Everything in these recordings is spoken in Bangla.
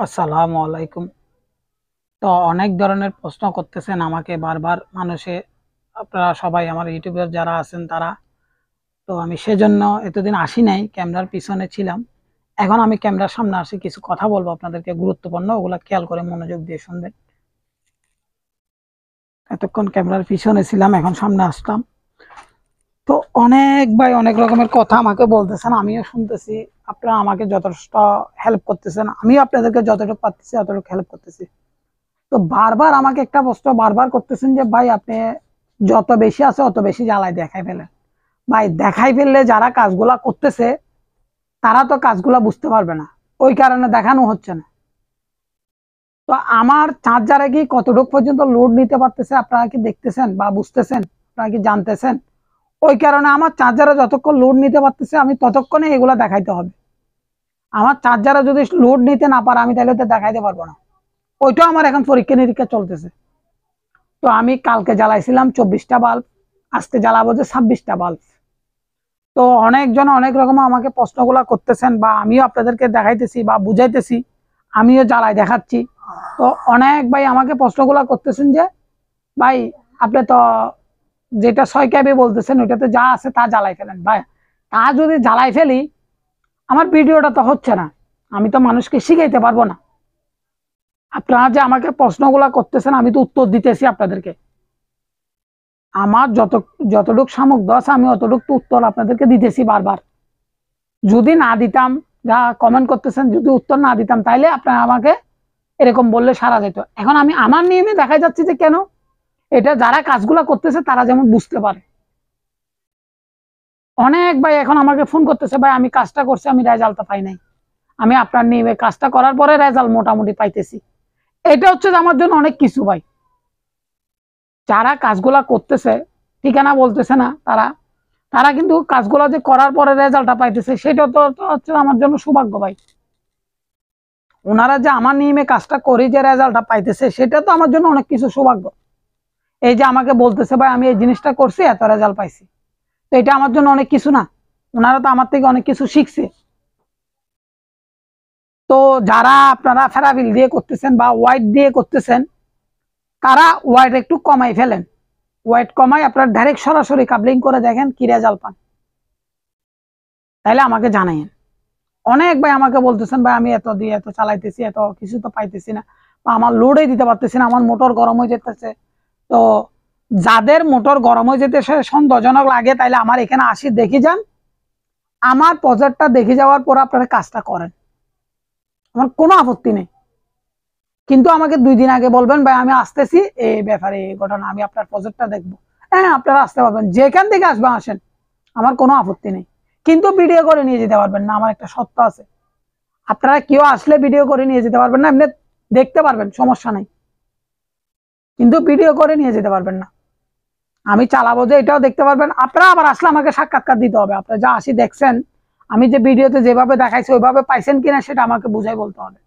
আসসালামু আলাইকুম। তো অনেক ধরনের প্রশ্ন করতেছেন আমাকে বারবার মানুষে, আপনারা সবাই আমার ইউটিউবের যারা আছেন তারা। তো আমি সেজন্য এতদিন আসি নাই, ক্যামেরার পিছনে ছিলাম। এখন আমি ক্যামেরার সামনে আসি, কিছু কথা বলবো আপনাদেরকে গুরুত্বপূর্ণ, ওগুলা খেয়াল করে মনোযোগ দিয়ে শুনবেন। এতক্ষণ ক্যামেরার পিছনে ছিলাম, এখন সামনে আসলাম। তো অনেক ভাই অনেক রকমের কথা আমাকে বলতেছেন, আমিও শুনতেছি। আপনারা আমাকে যথেষ্ট হেল্প করতেছেন, আমিও আপনাদেরকে যতটুকু পারতেছি ততটুকু হেল্প করতেছি। তো বারবার আমাকে একটা প্রশ্ন বারবার করতেছেন যে ভাই আপনি যত বেশি আছে অত বেশি জ্বালায় দেখাই ফেলেন। ভাই দেখাই ফেললে যারা কাজগুলা করতেছে তারা তো কাজগুলা বুঝতে পারবে না, ওই কারণে দেখানো হচ্ছে না। তো আমার চার্জারে কি কতটুকু পর্যন্ত লোড নিতে পারতেছে আপনারা কি দেখতেছেন বা বুঝতেছেন, আপনারা কি জানতেছেন? ওই কারণে আমার চার্জারে যতক্ষণ লোড নিতে পারতেছে আমি ততক্ষণে এগুলা দেখাইতে হবে। আমার চার্জারে যদি লোড নিতে না পারে আমি তাহলে তো দেখাইতে পারবো না। ওইটাও আমার এখন পরীক্ষা নিরীক্ষা চলতেছে। তো আমি কালকে জ্বালাইছিলাম 24টা বাল্ব, আজকে জ্বালাবো যে 26টা বাল্ব। তো অনেকজন অনেক রকম আমাকে প্রশ্নগুলা করতেছেন বা আমিও আপনাদেরকে দেখাইতেছি বা বুঝাইতেছি, আমিও জ্বালাই দেখাচ্ছি। তো অনেক ভাই আমাকে প্রশ্নগুলা করতেছেন যে ভাই আপনি তো যেটা 6 KB বলতেছেন ওইটাতে যা আছে তা জ্বালাই ফেলেন। ভাই তা যদি জ্বালাই ফেলি আমার ভিডিওটা তো হচ্ছে না, আমি তো মানুষকে শিখাইতে পারবো না। আপনারা যে আমাকে প্রশ্নগুলা করতেছেন আমি তো উত্তর দিতেছি আপনাদেরকে। আমার যতটুকু সামর্থ্য আছে আমি অতটুকু উত্তর আপনাদেরকে দিতেছি বারবার। যদি না দিতাম, যা কমেন্ট করতেছেন, যদি উত্তর না দিতাম তাইলে আপনারা আমাকে এরকম বললে সারা যেত। এখন আমি আমার নিয়মে দেখা যাচ্ছে যে কেন এটা যারা কাজগুলা করতেছে তারা যেমন বুঝতে পারে। অনেক ভাই এখন আমাকে ফোন করতেছে, ভাই আমি কাজটা করছি আমি রেজাল্টটা পাই নাই। আমি আপনার নিয়মে কাজটা করার পরে রেজাল্ট মোটামুটি পাইতেছি। এটা হচ্ছে আমার জন্য অনেক কিছু ভাই। যারা কাজগুলা করতেছে ঠিকানা বলতেছে না, তারা তারা কিন্তু কাজগুলো যে করার পরে রেজাল্টটা পাইতেছে সেটা তো হচ্ছে আমার জন্য সৌভাগ্য ভাই। ওনারা যে আমার নিয়মে কাজটা করে যে রেজাল্টটা পাইতেছে সেটা তো আমার জন্য অনেক কিছু সৌভাগ্য। এই যে আমাকে বলতেছে ভাই আমি এই জিনিসটা করছি এত রেজাল্ট পাইছি, তো এটা আমার জন্য অনেক কিছু না? ওনারা তো আমার থেকে অনেক কিছু শিখছে। তো যারা আপনারা ফেরাবিল দিয়ে করতেছেন বা ওয়াইট দিয়ে করতেছেন তারা ওয়াইট একটু কমাই ফেলেন। ওয়াইট কমাই আপনার ডাইরেক্ট সরাসরি কাবলিং করে দেখেন কি রেজাল্ট পান, তাইলে আমাকে জানাইন। অনেক ভাই আমাকে বলতেছেন ভাই আমি এত দিয়ে এত চালাইতেছি এত কিছু তো পাইতেছি না, বা আমার লোডে দিতে পারতেছি না, আমার মোটর গরম হয়ে যেতেছে। তো যাদের মোটর গরম হয়ে যেতেছে সন্দেহজনক লাগে তাইলে আমার এখানে আসি দেখি যান, আমার প্রজেক্টটা দেখে যাওয়ার পর আপনারা কাজটা করেন, আমার কোনো আপত্তি নেই। কিন্তু আমাকে 2 দিন আগে বলবেন ভাই আমি আসতেছি এই ব্যাপারে এই ঘটনা, আমি আপনার প্রজেক্টটা দেখবো। হ্যাঁ আপনারা আসতে পারবেন, যেখান থেকে আসবেন আসেন, আমার কোনো আপত্তি নেই। কিন্তু ভিডিও করে নিয়ে যেতে পারবেন না, আমার একটা সত্য আছে। আপনারা কেউ আসলে ভিডিও করে নিয়ে যেতে পারবেন না, এমনি দেখতে পারবেন সমস্যা নাই, কিন্তু ভিডিও করে নিয়ে যেতে পারবেন না। আমি চালাবো যে এটাও দেখতে পারবেন। আপনারা আবার আসলে আমাকে সাক্ষাৎকার দিতে হবে, আপনারা যা আসি দেখছেন আমি যে ভিডিওতে যেভাবে দেখাইছি ওইভাবে পাইছেন কিনা সেটা আমাকে বুঝাই বলতে হবে।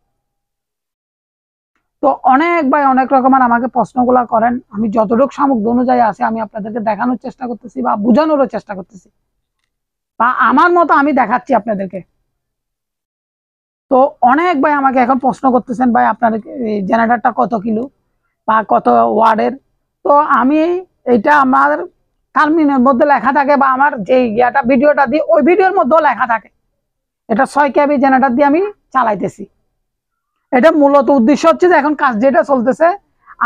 তো অনেক ভাই অনেক রকমের আমাকে প্রশ্নগুলা করেন, আমি যতটুকু সামগ্রী অনুযায়ী আছে আমি আপনাদেরকে দেখানোর চেষ্টা করতেছি বা বোঝানোরও চেষ্টা করতেছি, বা আমার মতো আমি দেখাচ্ছি আপনাদেরকে। তো অনেক ভাই আমাকে এখন প্রশ্ন করতেছেন ভাই আপনার জেনারেটরটা কত কিলো বা কত ওয়ার্ডের। তো আমি এটা আমার টার্মিনের মধ্যে লেখা থাকে বা আমার যে ইয়াটা ভিডিওটা দিই ওই ভিডিওর মধ্যেও লেখা থাকে এটা 6 KB জেনারেটর দিয়ে আমি চালাইতেছি। এটা মূলত উদ্দেশ্য হচ্ছে যে এখন কাজ যেটা চলতেছে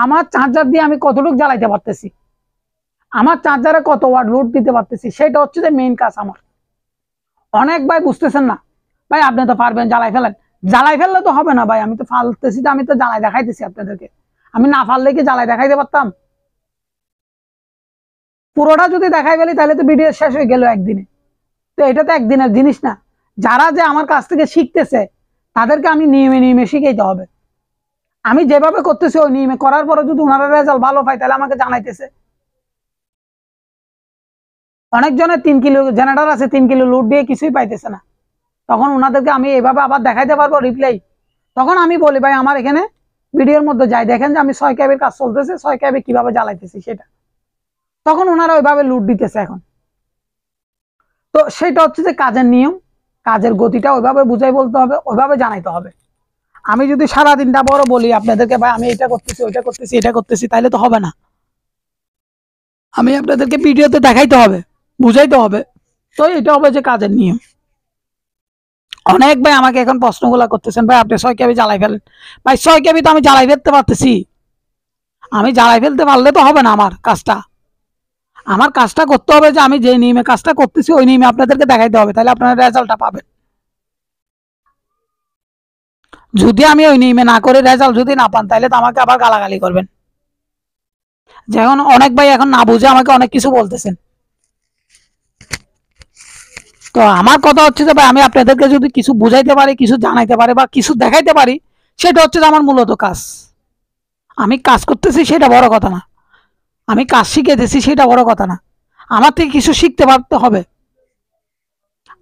আমার চার্জার দিয়ে আমি কতটুকু জ্বালাইতে পারতেছি, আমার চার্জারে কত ওয়াট লোড দিতে পারতেছি, সেটা হচ্ছে যে মেইন কাজ আমার। অনেক ভাই বুঝতেছেন না, ভাই আপনি তো পারবেন জ্বালাই ফেলেন। জ্বালাই ফেললে তো হবে না ভাই, আমি তো ফালতেছি, আমি তো জ্বালাই দেখাইতেছি আপনাদেরকে। আমি না ফাললে কি জ্বালাই দেখাইতে পারতাম? পুরোটা যদি দেখাই ফেলি তাহলে তো ভিডিও শেষ হয়ে গেল একদিনে। তো এটা তো একদিনের জিনিস না। যারা যে আমার কাছ থেকে শিখতেছে তাদেরকে আমি নিয়মে নিয়মে শিখাইতে হবে। আমি যেভাবে করতেছি ওই নিয়মে করার পরে যদি ওনারা রেজাল্ট ভালো পায় তাহলে আমাকে জানাইতেছে। অনেকজনের 3 কিলো জেনারেটর আছে, 3 কিলো লোড দিয়ে কিছুই পাইতেছে না, তখন ওনাদেরকে আমি এইভাবে আবার দেখাইতে পারবো রিপ্লাই। তখন আমি বলি ভাই আমার এখানে ভিডিওর মধ্যে যাই দেখেন যে আমি 6 KB কাজ চলতেছে, 6 KB কিভাবে জ্বালাইতেছি সেটা। তখন ওনারা ওইভাবে লুট দিতেছে এখন। তো সেটা হচ্ছে যে কাজের নিয়ম, কাজের গতিটা ওইভাবে বুঝাই বলতে হবে, ওইভাবে জানাইতে হবে। আমি যদি সারাদিনটা বড় বলি আপনাদেরকে ভাই আমি এটা করতেছি ওইটা করতেছি এটা করতেছি, তাইলে তো হবে না। আমি আপনাদেরকে ভিডিওতে দেখাইতে হবে, বুঝাইতে হবে। তো এটা হবে যে কাজের নিয়ম। অনেক ভাই আমাকে এখন প্রশ্নগুলা করতেছেন, ভাই আপনি 6 কেবি জ্বালাই ফেলেন। ভাই 6 কেবি তো আমি জ্বালাই ফেলতে পারতেছি, আমি জ্বালাই ফেলতে পারলে তো হবে না। আমার কাজটা করতে হবে যে আমি যে নিয়মে কাজটা করতেছি ওই নিয়মে আপনাদেরকে দেখাইতে হবে, তাহলে আপনারা রেজাল্টটা পাবেন। যদি আমি ওই নিয়মে না করে রেজাল্ট যদি না পান, তাহলে তো আমাকে আবার গালাগালি করবেন। যেমন অনেক ভাই এখন না বুঝে আমাকে অনেক কিছু বলতেছেন। তো আমার কথা হচ্ছে যে ভাই আমি আপনাদেরকে যদি কিছু বুঝাইতে পারি, কিছু জানাইতে পারি বা কিছু দেখাইতে পারি, সেটা হচ্ছে যে আমার মূলত কাজ। আমি কাজ করতেছি সেটা বড় কথা না, আমি কাজ শিখেতেছি সেটা বড় কথা না, আমার থেকে কিছু শিখতে পারতে হবে।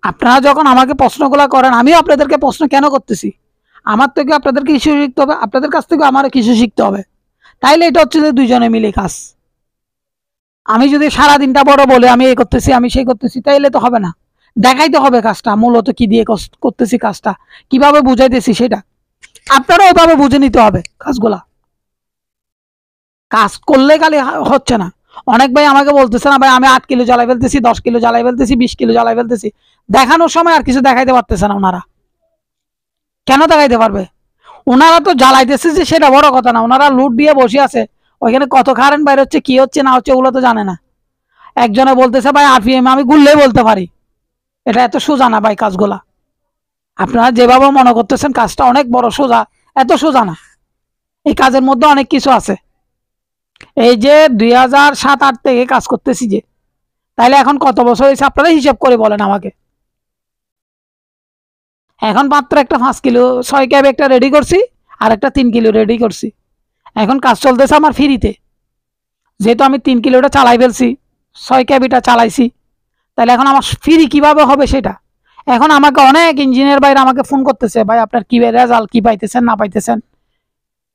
আপনারা যখন আমাকে প্রশ্নগুলো করেন, আমিও আপনাদেরকে প্রশ্ন কেন করতেছি, আমার থেকে আপনাদেরকে কিছু শিখতে হবে, আপনাদের কাছ থেকে আমারও কিছু শিখতে হবে। তাইলে এটা হচ্ছে যে দুইজনে মিলে কাজ। আমি যদি সারাদিনটা বড় বলে আমি এই করতেছি আমি সেই করতেছি, তাইলে তো হবে না। দেখাইতে হবে কাজটা মূলত কি দিয়ে করতেছি, কাজটা কিভাবে বুঝাইতেছি সেটা আপনারা ওইভাবে বুঝে নিতে হবে কাজগুলা। কাজ করলে খালি হচ্ছে না। অনেক ভাই আমাকে বলতেছে না ভাই আমি 8 কিলো জ্বালাই ফেলতেছি, 10 কিলো জ্বালাই ফেলতেছি, 20 কিলো জ্বালাই ফেলতেছি, দেখানোর সময় আর কিছু দেখাইতে পারতেছে না। ওনারা কেন দেখাইতে পারবে? ওনারা তো জ্বালাইতেছে যে সেটা বড় কথা না, ওনারা লুট দিয়ে বসে আছে, ওইখানে কত কারেন্ট বাইর হচ্ছে কি হচ্ছে না হচ্ছে ওগুলো তো জানে না। একজনে বলতেছে ভাই আরপিএম আমি গুললেই বলতে পারি, এটা এত সোজা না ভাই কাজগুলা। আপনারা যেভাবে মনে করতেছেন কাজটা অনেক বড় সোজা, এত সোজা না। এই কাজের মধ্যে অনেক কিছু আছে। এই যে 2007-08 থেকে কাজ করতেছি যে, তাইলে এখন কত বছর হয়েছে আপনারা হিসাব করে বলেন আমাকে। এখন মাত্র একটা 5 কিলো 6 ক্যাব একটা রেডি করছি, আর একটা 3 কিলো রেডি করছি। এখন কাজ চলতেছে আমার ফ্রিতে, যেহেতু আমি 3 কিলোটা চালাই ফেলছি, 6 ক্যাবিটা চালাইছি, তাহলে এখন আমার ফ্রি কিভাবে হবে সেটা। এখন আমাকে অনেক ইঞ্জিনিয়ার ভাইরা আমাকে ফোন করতেছে, ভাই আপনার কি রেজাল্ট কি পাইতেছেন না পাইতেছেন।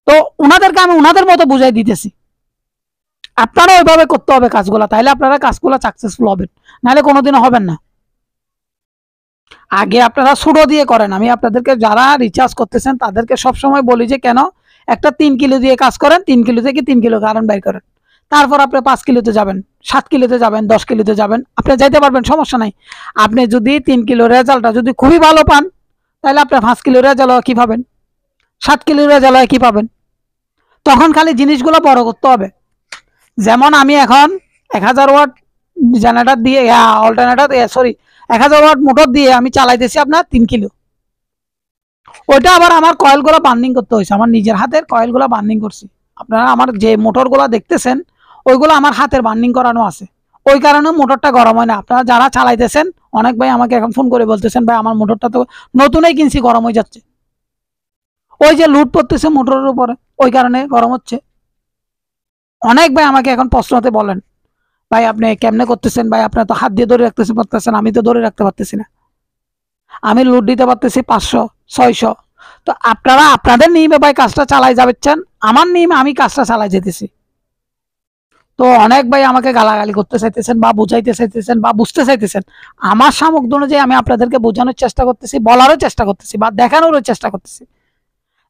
তো ওনাদেরকে আমি ওনাদের মতো বুঝাই দিতেছি। আপনারা ওইভাবে করতে হবে কাজগুলো, তাইলে আপনারা কাজগুলো সাকসেসফুল হবেন, নাহলে কোনোদিনও হবেন না। আগে আপনারা ছোটো দিয়ে করেন। আমি আপনাদেরকে যারা রিচার্জ করতেছেন তাদেরকে সবসময় বলি যে কেন একটা 3 কিলো দিয়ে কাজ করেন, 3 কিলো থেকে 3 কিলো কারেন্ট বাইর করেন, তারপর আপনি 5 কিলোতে যাবেন, 7 কিলোতে যাবেন, 10 কিলোতে যাবেন, আপনি যাইতে পারবেন, সমস্যা নাই। আপনি যদি 3 কিলো রেজাল্টটা যদি খুবই ভালো পান, তাহলে আপনি 5 কিলো রেজাল্ট কি পাবেন, 7 কিলো রেজাল্ট কি পাবেন। তখন খালি জিনিসগুলো বড় করতে হবে। যেমন আমি এখন 1000 ওয়াট জেনারেটর দিয়ে অল্টারনেটর সরি 1000 ওয়াট মোটর দিয়ে আমি চালাইতেছি আপনার 3 কিলো। ওইটা আবার আমার কয়েলগুলো বার্নিং করতে হয়েছে, আমার নিজের হাতের কয়েলগুলো বার্নিং করছি। আপনারা আমার যে মোটরগুলো দেখতেছেন ওইগুলো আমার হাতের বার্নিং করানো আছে, ওই কারণে মোটরটা গরম হয় না। আপনারা যারা চালাইতেছেন অনেক ভাই আমাকে এখন ফোন করে বলতেছেন ভাই আমার মোটরটা তো নতুনই কিনছি গরম হয়ে যাচ্ছে, ওই যে লুট পড়তেছে মোটরের উপরে ওই কারণে গরম হচ্ছে। অনেক ভাই আমাকে এখন প্রশ্নতে বলেন ভাই আপনি কেমনে করতেছেন, ভাই আপনার তো হাত দিয়ে ধরে রাখতে পারতেছেন, আমি তো ধরে রাখতে পারতেছি না, আমি লোড দিতে পারতেছি 500-600। তো আপনারা আপনাদের নিয়মে ভাই কাজটা চালাই যাবেন, আমার নিয়মে আমি কাজটা চালাই যেতেছি। তো অনেক ভাই আমাকে গালাগালি করতে চাইতেছেন বা বুঝাইতে চাইতেছেন বা বুঝতে চাইতেছেন, আমার সামর্থ্য অনুযায়ী আমি আপনাদেরকে বোঝানোর চেষ্টা করতেছি, বলারও চেষ্টা করতেছি বা দেখানোরও চেষ্টা করতেছি।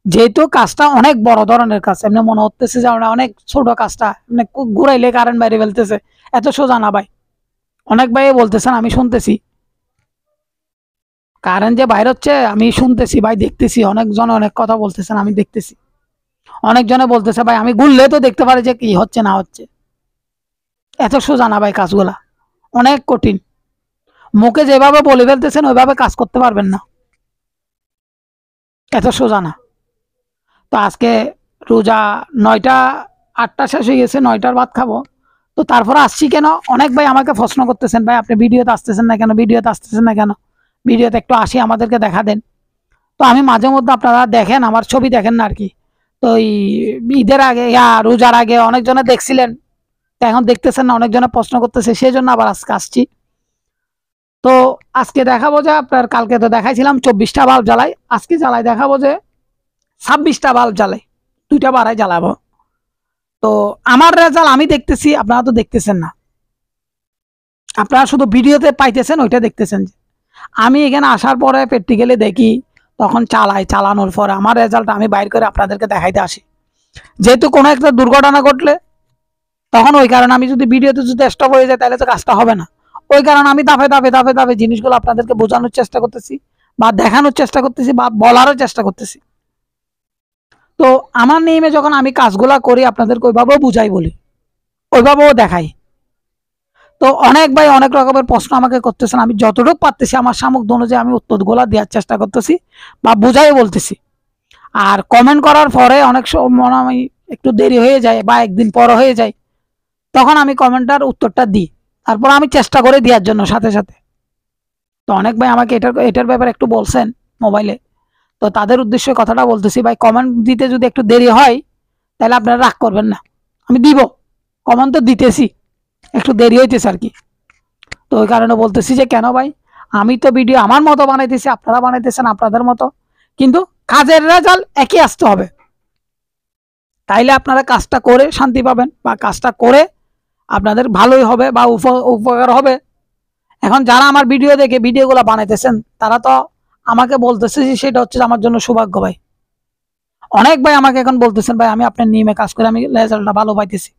যেহেতু কাজটা অনেক বড় ধরনের কাজ, এমনি মনে হতেছে যে অনেক ছোট কাজটা মানে ঘুরাইলে কারেন্ট বাইরে ফেলতেছে, এত সোজা না ভাই। অনেক ভাই বলতেছেন আমি শুনতেছি কারেন্ট যে বাইরে হচ্ছে, আমি শুনতেছি ভাই, দেখতেছি অনেকজন অনেক কথা বলতেছেন, আমি দেখতেছি। অনেকজনে বলতেছে ভাই আমি ঘুরলে তো দেখতে পারি যে কি হচ্ছে না হচ্ছে। এত সোজা না ভাই কাজগুলা, অনেক কঠিন। মুখে যেভাবে বলে ফেলতেছেন ওইভাবে কাজ করতে পারবেন না, এত সোজা না। তো আজকে রোজা 9টা 8টা শেষ হয়ে গেছে, 9টার ভাত খাবো। তো তারপরে আসছি কেন, অনেক ভাই আমাকে প্রশ্ন করতেছেন ভাই আপনি ভিডিওতে আসতেছেন না কেন, ভিডিওতে আসতেছেন না কেন, ভিডিওতে একটু আসি আমাদেরকে দেখা দেন। তো আমি মাঝে মধ্যে আপনারা দেখেন, আমার ছবি দেখেন না আর কি। তো এই ঈদের আগে রোজার আগে অনেকজনে দেখছিলেন, তো এখন দেখতেছেন না, অনেকজনে প্রশ্ন করতেছে, সেই জন্য আবার আজকে আসছি। তো আজকে দেখাবো যে আপনার কালকে তো দেখাইছিলাম 24টা বাল্ব জ্বালাই, আজকে জ্বালাই দেখাবো যে 26টা বাল্ব জ্বালাই, 2টা বাড়াই জ্বালাবো। তো আমার রেজাল্ট আমি দেখতেছি, আপনারা তো দেখতেছেন না, আপনারা শুধু ভিডিওতে পাইতেছেন, ওইটা দেখতেছেন। যে আমি এখানে আসার পরে প্র্যাকটিক্যালি দেখি তখন চালানোর পরে আমার রেজাল্ট আমি বাইর করে আপনাদেরকে দেখাইতে আসি। যেহেতু কোনো একটা দুর্ঘটনা ঘটলে তখন ওই কারণে আমি যদি ভিডিওতে যদি স্টপ হয়ে যায় তাহলে তো কাজটা হবে না। ওই কারণে আমি ধাপে ধাপে ধাপে ধাপে জিনিসগুলো আপনাদেরকে বোঝানোর চেষ্টা করতেছি বা দেখানোর চেষ্টা করতেছি বা বলারও চেষ্টা করতেছি। তো আমার নিয়মে যখন আমি কাজগুলা করি আপনাদেরকে ওইভাবেও বুঝাই বলি, ওইভাবেও দেখাই। তো অনেক ভাই অনেক রকমের প্রশ্ন আমাকে করতেছেন, আমি যতটুকু পারতেছি আমার সামর্থ্য অনুযায়ী আমি উত্তরগুলা দেওয়ার চেষ্টা করতেছি বা বুঝাই বলতেছি। আর কমেন্ট করার পরে অনেক সময় আমি একটু দেরি হয়ে যায় বা একদিন পর হয়ে যায়, তখন আমি কমেন্টার উত্তরটা দিই, তারপর আমি চেষ্টা করে দেওয়ার জন্য সাথে সাথে। তো অনেক ভাই আমাকে এটার ব্যাপারে একটু বলছেন মোবাইলে, তো তাদের উদ্দেশ্যে কথাটা বলতেছি, ভাই কমেন্ট দিতে যদি একটু দেরি হয় তাহলে আপনারা রাগ করবেন না, আমি দিব, কমেন্ট তো দিতেছি, একটু দেরি হইতেছে আর কি। তো ওই কারণে বলতেছি যে কেন ভাই, আমি তো ভিডিও আমার মতো বানাইতেছি, আপনারা বানাইতেছেন আপনাদের মতো, কিন্তু কাজের রেজাল্ট একই আসতে হবে। তাইলে আপনারা কাজটা করে শান্তি পাবেন বা কাজটা করে আপনাদের ভালোই হবে বা উপকার হবে। এখন যারা আমার ভিডিও দেখে ভিডিওগুলো বানাইতেছেন তারা তো আমাকে বলতেছে যে সেটা হচ্ছে আমার জন্য সৌভাগ্য ভাই। অনেক ভাই আমাকে এখন বলতেছেন ভাই আমি আপনার নিয়মে কাজ করে আমি রেজাল্টটা ভালো পাইতেছি।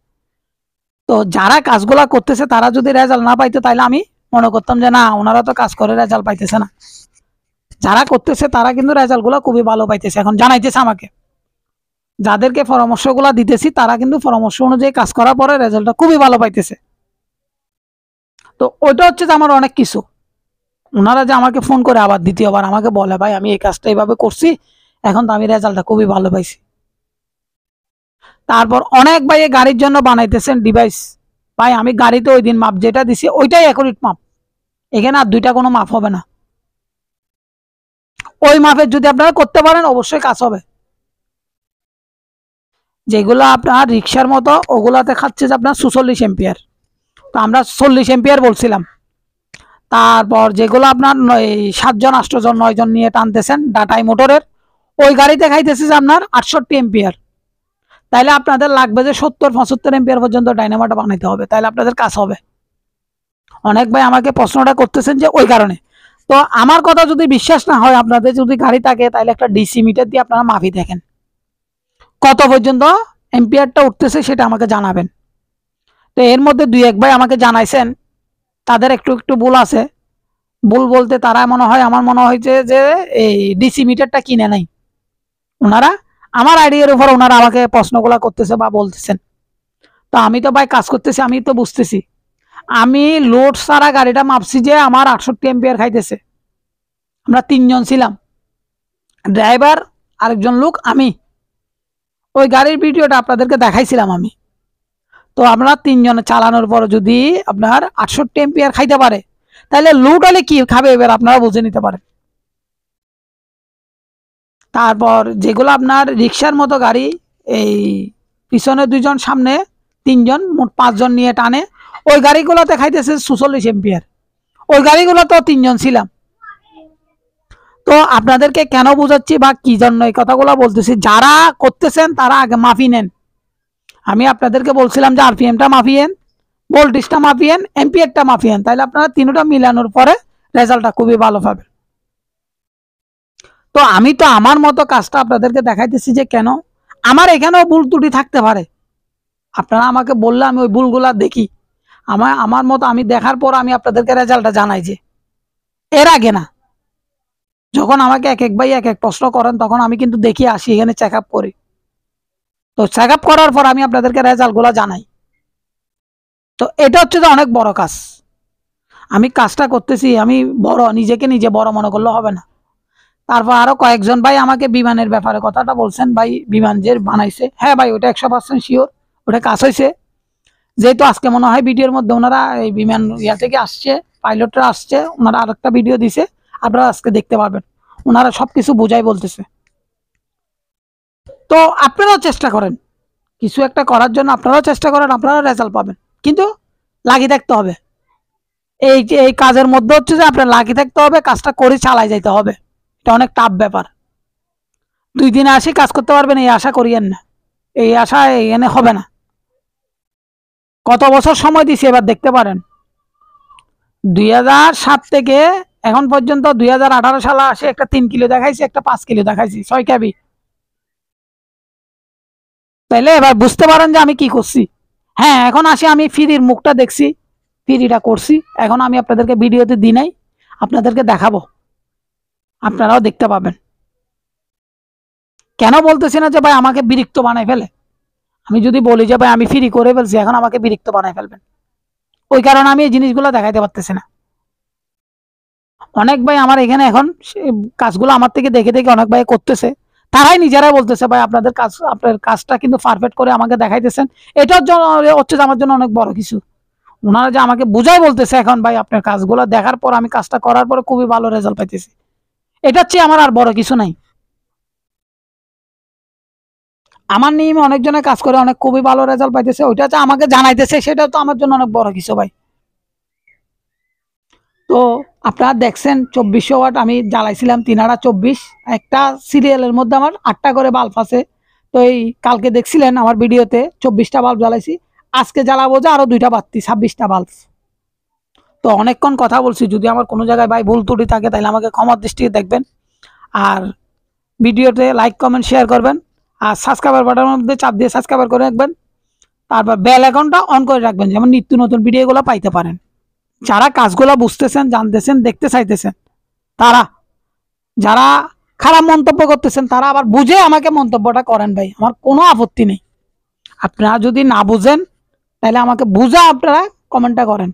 তো যারা কাজগুলা করতেছে তারা যদি রেজাল্ট না পাইতো তাহলে আমি মনে করতাম যে না ওনারা তো কাজ করে রেজাল্ট পাইতেছে না। যারা করতেছে তারা কিন্তু রেজাল্টগুলো খুবই ভালো পাইতেছে, এখন জানাইতেছে আমাকে। যাদেরকে পরামর্শগুলো দিতেছি তারা কিন্তু পরামর্শ অনুযায়ী কাজ করার পরে রেজাল্টটা খুবই ভালো পাইতেছে। তো ওইটা হচ্ছে যে আমার অনেক কিছু, ওনারা যে আমাকে ফোন করে আবার দ্বিতীয়বার আমাকে বলে ভাই আমি এই কাজটা এইভাবে করছি, এখন তো আমি রেজাল্টটা খুবই ভালো পাইছি। তারপর অনেক ভাই গাড়ির জন্য বানাইতেছেন ডিভাইস, ভাই আমি গাড়িতে ওই দিন মাপ যেটা দিছি ওইটাই অ্যাকুরেট মাপ, এখানে আর দুইটা কোনো মাপ হবে না। ওই মাপের যদি আপনারা করতে পারেন অবশ্যই কাজ হবে। যেগুলো আপনার রিক্সার মতো ওগুলাতে খাচ্ছে যে আপনার 46 এম্পিয়ার, তো আমরা 40 এম্পিয়ার বলছিলাম। তারপর যেগুলো আপনার 7 জন 8 জন 9 জন নিয়ে টানতেছেন ডাটাই মোটরের, ওই গাড়িতে খাইতেছে যে আপনার 68 এম্পিয়ার। তাইলে আপনাদের লাগবে যে 70-75 এম্পিয়ার পর্যন্ত ডাইনামাটা বানাইতে হবে, তাইলে আপনাদের কাজ হবে। অনেক ভাই আমাকে প্রশ্নটা করতেছেন যে ওই কারণে। তো আমার কথা যদি বিশ্বাস না হয়, আপনাদের যদি গাড়ি থাকে তাহলে একটা ডিসি মিটার দিয়ে আপনারা মাপি দেখেন কত পর্যন্ত এম্পিয়ারটা উঠতেছে, সেটা আমাকে জানাবেন। তো এর মধ্যে দুই এক ভাই আমাকে জানাইছেন তাদের একটু একটু ভুল আছে। ভুল বলতে তারা মনে হয় আমার মনে হয়েছে যে এই ডিসি মিটারটা কিনে নাই ওনারা, আমার আইডিয়ার উপর ওনারা আমাকে প্রশ্নগুলো করতেছে বা বলতেছেন। তো আমি তো ভাই কাজ করতেছি, আমি তো বুঝতেছি। আমি লোড সারা গাড়িটা মাপছি যে আমার 68 এম্পিয়ার খাইতেছে। আমরা 3 জন ছিলাম, ড্রাইভার, আরেকজন লোক, আমি। ওই গাড়ির ভিডিওটা আপনাদেরকে দেখাইছিলাম আমি। তো আমরা 3 জনে চালানোর পর যদি আপনার 68 এম্পিয়ার খাইতে পারে তাহলে লোড হলে কি খাবে এবার আপনারা বুঝে নিতে পারেন। তারপর যেগুলো আপনার রিক্সার মতো গাড়ি, এই পিছনে 2 জন সামনে 3 জন মোট 5 জন নিয়ে টানে, ওই গাড়িগুলোতে খাইতেছে 46 এম্পিয়ার। ওই গাড়িগুলো তো 3 জন ছিলাম। তো আপনাদেরকে কেন বোঝাচ্ছি বা কি জন্য এই কথাগুলো বলতেছি, যারা করতেছেন তারা আগে মাফি নেন। আমি আপনাদেরকে বলছিলাম যে আরপিএমটা মাফিয়েন, ভোল্টেজটা মাফিয়েন, এম্পিয়ারটা মাফিয়েন, তাহলে আপনারা তিনটা মিলানোর পরে রেজাল্টটা খুবই ভালো পাবেন। তো আমি তো আমার মতো কাজটা আপনাদেরকে দেখাইতেছি যে কেন আমার এখানেও ভুল ত্রুটি থাকতে পারে, আপনারা আমাকে বললে আমি ওই ভুলগুলা দেখি, আমার মতো আমি দেখার পর আমি আপনাদেরকে রেজাল্টটা জানাই। যে এর আগে না, যখন আমাকে এক এক ভাই এক এক প্রশ্ন করেন তখন আমি কিন্তু দেখি আসি এখানে চেক আপ করি। তো চেক আপ করার পর আমি আপনাদেরকে রেজাল্টগুলো জানাই। তো এটা হচ্ছে যে অনেক বড় কাজ, আমি কাজটা করতেছি, আমি বড়, নিজেকে নিজে বড় মনে করলে হবে না। তারপর আরো কয়েকজন ভাই আমাকে বিমানের ব্যাপারে কথাটা বলছেন, ভাই বিমান যে বানাইছে, হ্যাঁ ভাই ওটা 100% শিওর, ওটা কাজ হয়েছে। যেহেতু আজকে মনে হয় ভিডিওর মধ্যে ওনারা এই বিমান ইয়া থেকে আসছে, পাইলটরা আসছে, ওনারা আরেকটা ভিডিও দিছে, আপনারা আজকে দেখতে পারবেন, ওনারা সবকিছু বুঝাই বলতেছে। তো আপনারাও চেষ্টা করেন কিছু একটা করার জন্য, আপনারাও চেষ্টা করেন, আপনারা রেজাল্ট পাবেন, কিন্তু লাগি থাকতে হবে। এই কাজের মধ্যে হচ্ছে যে আপনার লাগি থাকতে হবে, কাজটা করে চালাই যাইতে হবে। এটা অনেক টাফ ব্যাপার। 2 দিনে আসি কাজ করতে পারবেন এই আশা করিয়েন না, এই আশা এখানে হবে না। কত বছর সময় দিছি এবার দেখতে পারেন। 2007 থেকে এখন পর্যন্ত 2018 সালে আসে একটা 3 কিলো দেখাইছি, একটা 5 কিলো দেখাইছি, 6 কেবি। তাইলে এবার বুঝতে পারেন যে আমি কি করছি। হ্যাঁ, এখন আসি আমি ফ্রির মুখটা দেখছি, ফ্রিটা করছি, এখন আমি আপনাদেরকে ভিডিওতে দিই নাই, আপনাদেরকে দেখাবো, আপনারাও দেখতে পাবেন। কেন বলতেছি না যে ভাই আমাকে বিরক্ত বানাই ফেলে? আমি যদি বলি যে ভাই আমি ফ্রি করে ফেলছি, এখন আমাকে বিরক্ত বানাই ফেলবেন, ওই কারণে আমি এই জিনিসগুলো দেখাইতে পারতেছি না। অনেক ভাই আমার এখানে এখন কাজগুলো আমার থেকে দেখে দেখে অনেক ভাই করতেছে, তারাই নিজেরাই বলতেছে ভাই আপনাদের কাজ, আপনার কাজটা কিন্তু পারফেক্ট করে আমাকে দেখাইতেছেন, এটার জন্য হচ্ছে যে আমার জন্য অনেক বড় কিছু। ওনারা যে আমাকে বুঝাই বলতেছে এখন ভাই আপনার কাজগুলো দেখার পর, আমি কাজটা করার পরে খুবই ভালো রেজাল্ট পাইতেছি, এটার চেয়ে আমার আর বড় কিছু নাই। আমার নিয়মে অনেকজনের কাজ করে অনেক খুবই ভালো রেজাল্ট পাইতেছে, ওইটা হচ্ছে আমাকে জানাইতেছে, সেটা তো আমার জন্য অনেক বড় কিছু ভাই। তো আপনারা দেখছেন 2400 ওয়াট আমি জ্বালাইছিলাম, 3/24, একটা সিরিয়ালের মধ্যে আমার 8টা করে বাল্ব আছে। তো এই কালকে দেখছিলেন আমার ভিডিওতে 24টা বাল্ব জ্বালাইছি, আজকে জ্বালাবো যে আরো 2টা বাড়তি 26টা বাল্ব। তো অনেকক্ষণ কথা বলছি, যদি আমার কোনো জায়গায় ভাই ভুল ত্রুটি থাকে তাহলে আমাকে ক্ষমার দৃষ্টিতে দেখবেন, আর ভিডিওতে লাইক কমেন্ট শেয়ার করবেন, আর সাবস্ক্রাইবার বাটনের মধ্যে চাপ দিয়ে সাবস্ক্রাইবার করে রাখবেন, তারপর বেল আইকনটা অন করে রাখবেন, যেমন নিত্য নতুন ভিডিওগুলো পাইতে পারেন। যারা কাজগুলো বুঝতেছেন, জানতেছেন, দেখতে চাইতেছেন, তারা, যারা খারাপ মন্তব্য করতেছেন তারা আবার বুঝে আমাকে মন্তব্যটা করেন ভাই, আমার কোনো আপত্তি নেই। আপনারা যদি না বুঝেন তাহলে আমাকে বুঝে আপনারা কমেন্টটা করেন।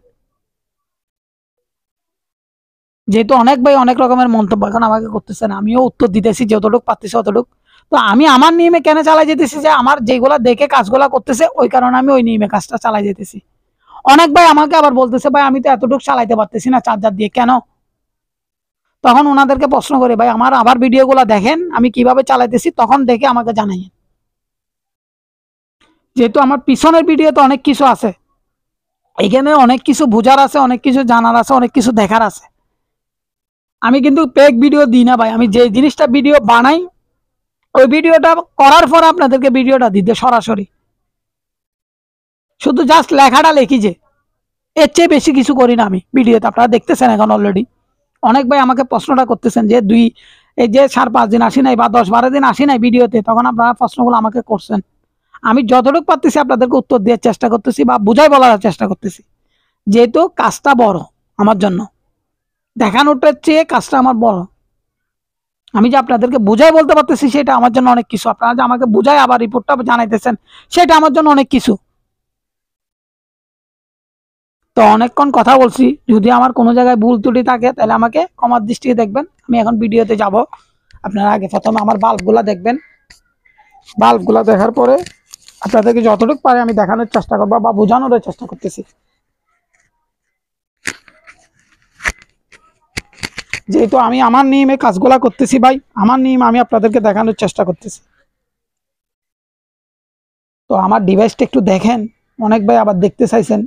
যেহেতু অনেক ভাই অনেক রকমের মন্তব্য এখন আমাকে করতেছেন, আমিও উত্তর দিতেছি যতটুকু পারতেছি অতটুকু। তো আমি আমার নিয়মে কেন চালাই যেতেছি, যে আমার যেগুলা দেখে কাজগুলা করতেছে ওই কারণে আমি ওই নিয়মে কাজটা চালাই যেতেছি। অনেক ভাই আমাকে আবার বলতেছে ভাই আমি তো এতটুকু চালাইতে পারতেছি না চার্জার দিয়ে, কেন? তখন ওনাদেরকে প্রশ্ন করি ভাই আমার আবার ভিডিওগুলো দেখেন আমি কিভাবে চালাইতেছি, তখন দেখে আমাকে জানাই। যেহেতু আমার পিছনের ভিডিওতে অনেক কিছু আছে, এখানে অনেক কিছু বোঝার আছে, অনেক কিছু জানার আছে, অনেক কিছু দেখার আছে। আমি কিন্তু পেক ভিডিও দিই না ভাই, আমি যে জিনিসটা ভিডিও বানাই ওই ভিডিওটা করার পর আপনাদেরকে ভিডিওটা দিতে সরাসরি, শুধু জাস্ট লেখাটা লিখি, যে এর চেয়ে বেশি কিছু করি না আমি ভিডিওতে। আপনারা দেখতেছেন এখন অলরেডি অনেক ভাই আমাকে প্রশ্নটা করতেছেন যে এই যে 4-5 দিন আসি নাই বা 10-12 দিন আসি নাই ভিডিওতে, তখন আপনারা প্রশ্নগুলো আমাকে করছেন, আমি যতটুকু পারতেছি আপনাদেরকে উত্তর দেওয়ার চেষ্টা করতেছি বা বুঝাই বলার চেষ্টা করতেছি। যেহেতু কাজটা বড় আমার জন্য, দেখানোটার চেয়ে কাজটা আমার বড়, আমি যে আপনাদেরকে বুঝাই বলতে পারতেছি সেটা আমার জন্য অনেক কিছু, আপনারা যে আমাকে বুঝাই আবার রিপোর্টটা জানাইতেছেন সেটা আমার জন্য অনেক কিছু। তো অনেকক্ষণ কথা বলছি, যদি আমার কোনো জায়গায় ভুল ত্রুটি থাকে তাহলে আমাকে ক্ষমার দৃষ্টিতে দেখবেন। আমি এখন ভিডিওতে যাব, আপনারা আগে প্রথমে আমার বাল্বগুলা দেখবেন, বাল্বগুলা দেখার পরে আপনাদেরকে যতটুকু পারে আমি দেখানোর চেষ্টা করবো বা বোঝানোর চেষ্টা করতেছি। যেহেতু আমি আমার নিয়মে কাজগুলা করতেছি ভাই, আমার নিয়ম আমি আপনাদেরকে দেখানোর চেষ্টা করতেছি। তো আমার ডিভাইসটা একটু দেখেন, অনেক ভাই আবার দেখতে চাইছেন।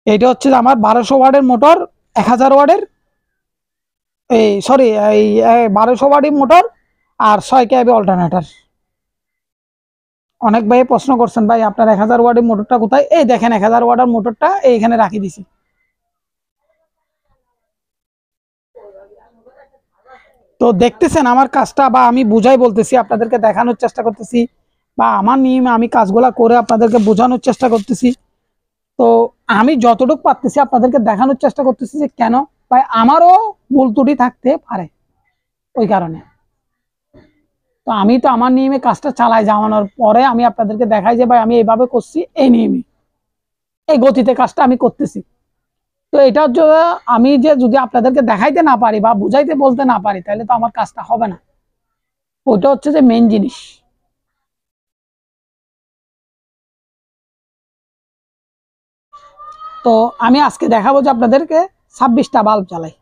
এটা হচ্ছে আমার 1200 ওয়াটের মোটর, 1000 ওয়াটের, এই সরি এই 1200 ওয়াটের মোটর আর 6 কেবি অল্টারনেটর। অনেক ভাই প্রশ্ন করছেন ভাই আপনার 1000 ওয়াটের মোটরটা কোথায়, এই দেখেন 1000 ওয়াটের মোটরটা এইখানে রাখি দিছি। তো দেখতেছেন আমার কাজটা, বা আমি বুঝাই বলতেছি আপনাদেরকে দেখানোর চেষ্টা করতেছি, বা আমার নিয়মে আমি কাজগুলা করে আপনাদেরকে বোঝানোর চেষ্টা করতেছি। তো আমি যতটুকু পারতেছি আপনাদেরকে দেখানোর চেষ্টা করতেছি যে কেন ভাই আমারও ভুল ত্রুটি থাকতে পারে, ওই কারণে। তো আমি তো আমার নিয়মে কাজটা চালাই, জানানোর পরে আমি আপনাদেরকে দেখাই যে ভাই আমি এইভাবে করছি, এই নিয়মে এই গতিতে কাজটা আমি করতেছি। তো এটার জন্য আমি যে যদি আপনাদেরকে দেখাইতে না পারি বা বুঝাইতে বলতে না পারি তাহলে তো আমার কাজটা হবে না, ওইটা হচ্ছে যে মেইন জিনিস। তো আমি আজকে দেখাবো যে আপনাদেরকে 26টা বাল্ব জ্বালাই।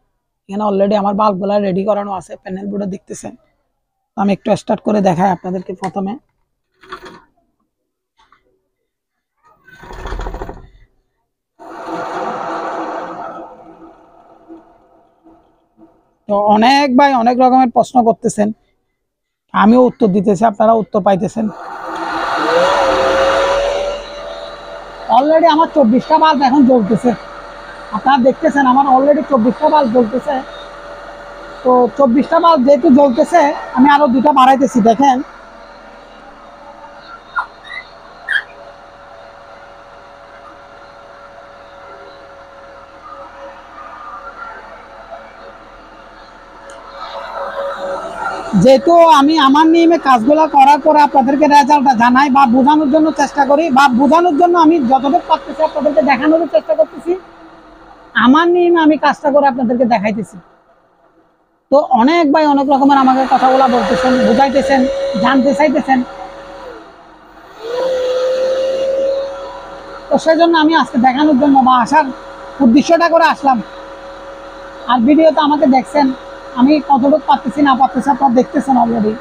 এখানে অলরেডি আমার বাল্বগুলো রেডি করানো আছে, প্যানেল বোর্ডে দেখতেছেন। আমি একটু স্টার্ট করে দেখাই আপনাদেরকে প্রথমে। তো অনেক ভাই অনেক রকমের প্রশ্ন করতেছেন, আমিও উত্তর দিতেছি, আপনারা উত্তর পাইতেছেন। অলরেডি আমার 24টা বাল্ব এখন জ্বলতেছে। আপনারা দেখতেছেন আমার অলরেডি 24টা বাল্ব জ্বলতেছে। তো 24টা বাল্ব যেহেতু জ্বলতেছে আমি আরো 2টা বাড়াইতেছি, দেখেন। যেহেতু আমি আমার নিয়মে কাজগুলো করার পরে আপনাদেরকে রেজাল্টটা জানাই বা বোঝানোর জন্য চেষ্টা করি, বা বোঝানোর জন্য আমি যতটুকু পারতেছি আপনাদেরকে দেখানোর চেষ্টা করতেছি, আমার নিয়মে আমি কাজটা করে আপনাদেরকে দেখাইতেছি। তো অনেক ভাই অনেক রকমের আমাকে কথাগুলো বলতেছেন, বুঝাইতেছেন, জানতে চাইতেছেন। তো সেই জন্য আমি আজকে দেখানোর জন্য বা আসার উদ্দেশ্যটা করে আসলাম। আর ভিডিওতে আমাকে দেখছেন, আমি কতটুকু পারতেছি না পারতেছি আপনারা দেখতেছেন অলরেডি।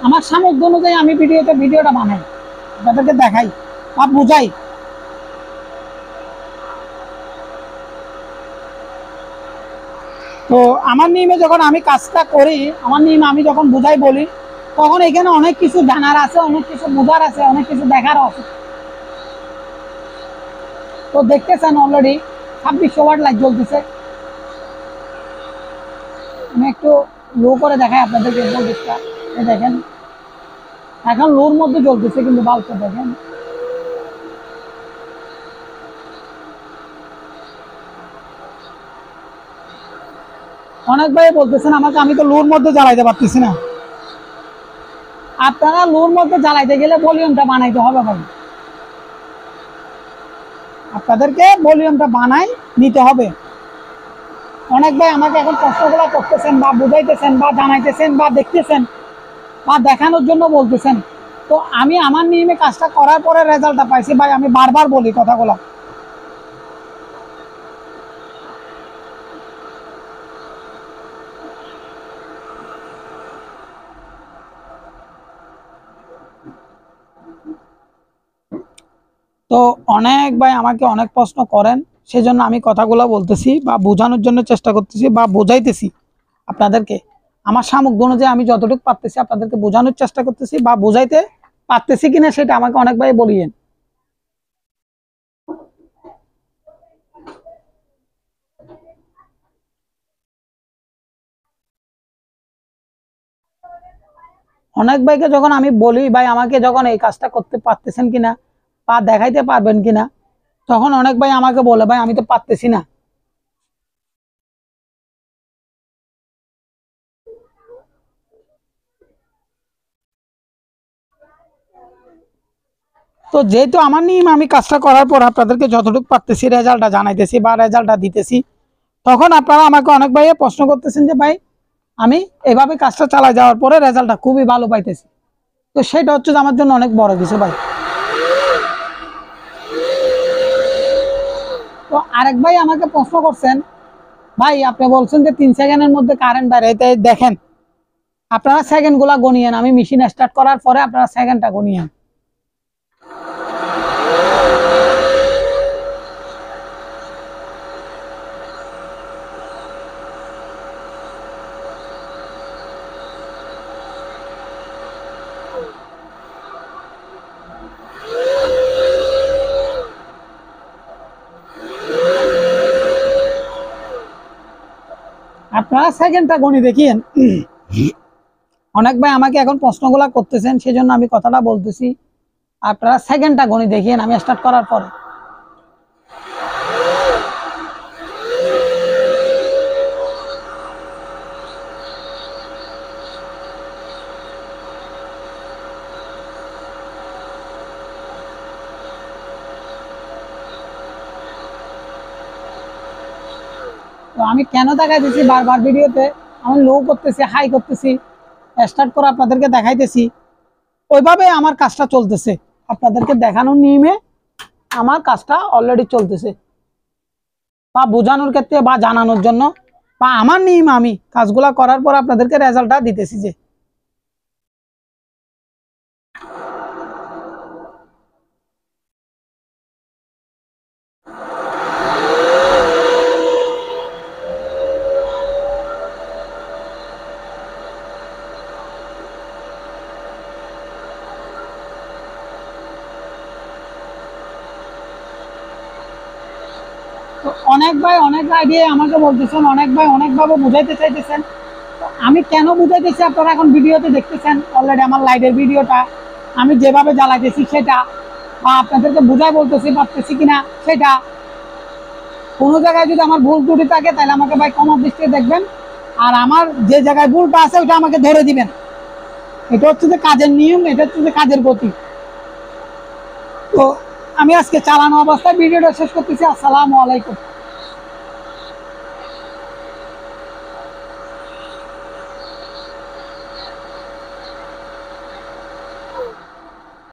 আমার সামর্থ্য অনুযায়ী আমি ভিডিওটা বানাই, আপনাদেরকে দেখাই বা বুঝাই। তো আমার নিয়মে যখন আমি কাজটা করি, আমার নিয়মে আমি যখন বুঝাই বলি, তখন এখানে অনেক কিছু জানার আছে, অনেক কিছু বোঝার আছে, অনেক কিছু দেখার আছে। তো দেখতেছেন অলরেডি 2600 ওয়াট লাইট জ্বলতেছে। আমি একটু লো করে দেখাই আপনাদেরকে ভোল্টেজটা, দেখেন এখন লোর মধ্যে জ্বলতেছে, কিন্তু বাল্বটা দেখেন। অনেক ভাই বলতেছেন আমাকে, আমি তো লোর মধ্যে জ্বালাইতে পারতেছি না। আপনারা লোর মধ্যে জ্বালাইতে গেলে ভলিউমটা বানাইতে হবে ভাই, আপনাদেরকে ভলিউমটা বানাই নিতে হবে। অনেক ভাই আমাকে এখন প্রশ্নগুলো করতেছেন বা বুঝাইতেছেন বা জানাইতেছেন বা দেখতেছেন বা দেখানোর জন্য বলতেছেন। তো আমি আমার নিয়মে কাজটা করার পরে রেজাল্টটা পাইছি ভাই, আমি বারবার বলি কথাগুলো। তো অনেক ভাই আমাকে অনেক প্রশ্ন করেন, সেজন্য আমি কথাগুলো বলতেছি বা বোঝানোর জন্য চেষ্টা করতেছি বা বোঝাইতেছি আপনাদেরকে। আমার সামর্থ্য অনুযায়ী আমি যতটুকু পারতেছি আপনাদেরকে বোঝানোর চেষ্টা করতেছি বা বোঝাইতে পারতেছি কিনা সেটা আমাকে অনেক ভাই বলিয়েন। অনেক ভাইকে যখন আমি বলি ভাই আমাকে যখন এই কাজটা করতে পারতেছেন কিনা বা দেখাইতে পারবেন কিনা, তখন অনেক ভাই আমাকে বলে ভাই আমি তো পারতেছি না। তো যেহেতু আমার নিয়ম আমি কাজটা করার পর আপনাদেরকে যতটুকু পারতেছি রেজাল্টটা জানাইতেছি বা রেজাল্টটা দিতেছি, তখন আপনারা আমাকে অনেক ভাই প্রশ্ন করতেছেন যে ভাই আমি এভাবে কাজটা চালাই যাওয়ার পরে রেজাল্টটা খুবই ভালো পাইতেছি। তো সেটা হচ্ছে আমার জন্য অনেক বড় কিছু ভাই। তো আরেক ভাই আমাকে প্রশ্ন করছেন, ভাই আপনি বলছেন যে 3 সেকেন্ডের মধ্যে কারেন্ট বাড়াইতে, দেখেন আপনারা সেকেন্ড গুলা গনিয়েন, আমি মেশিন স্টার্ট করার পরে আপনারা সেকেন্ডটা গনিয়েন। আপনারা সেকেন্ডটা গণি দেখিয়েন। অনেক ভাই আমাকে এখন প্রশ্নগুলা করতেছেন, সেজন্য আমি কথাটা বলতেছি। আপনারা সেকেন্ডটা গণি দেখিয়েন আমি স্টার্ট করার পরে। তো আমি কেন দেখাই দিচ্ছি বারবার ভিডিওতে, আমি লো করতেছি, হাই করতেছি, স্টার্ট করে আপনাদেরকে দেখাইতেছি, ওইভাবে আমার কাজটা চলতেছে। আপনাদেরকে দেখানোর নিয়মে আমার কাজটা অলরেডি চলতেছে, বা বোঝানোর ক্ষেত্রে বা জানানোর জন্য বা আমার নিয়মে আমি কাজগুলা করার পর আপনাদেরকে রেজাল্টটা দিতেছি। যে তো অনেক ভাই অনেক আইডিয়া আমাকে বলতেছেন, অনেক ভাই অনেকভাবে বুঝাইতে চাইতেছেন। তো আমি কেন বুঝাইতেছি আপনারা এখন ভিডিওতে দেখতেছেন অলরেডি আমার লাইটের ভিডিওটা, আমি যেভাবে জ্বালাইতেছি সেটা, বা আপনাদেরকে বুঝাই বলতেছি পারতেছি কিনা সেটা। কোনো জায়গায় যদি আমার ভুল ত্রুটি থাকে তাহলে আমাকে ভাই ক্ষমার দৃষ্টিতে দেখবেন, আর আমার যে জায়গায় ভুলটা আছে ওটা আমাকে ধরে দিবেন। এটা হচ্ছে যে কাজের নিয়ম, এটা হচ্ছে যে কাজের গতি। তো আমি আজকে চালানো অবস্থায় ভিডিওটা শেষ করতেছি। আসসালামু আলাইকুম।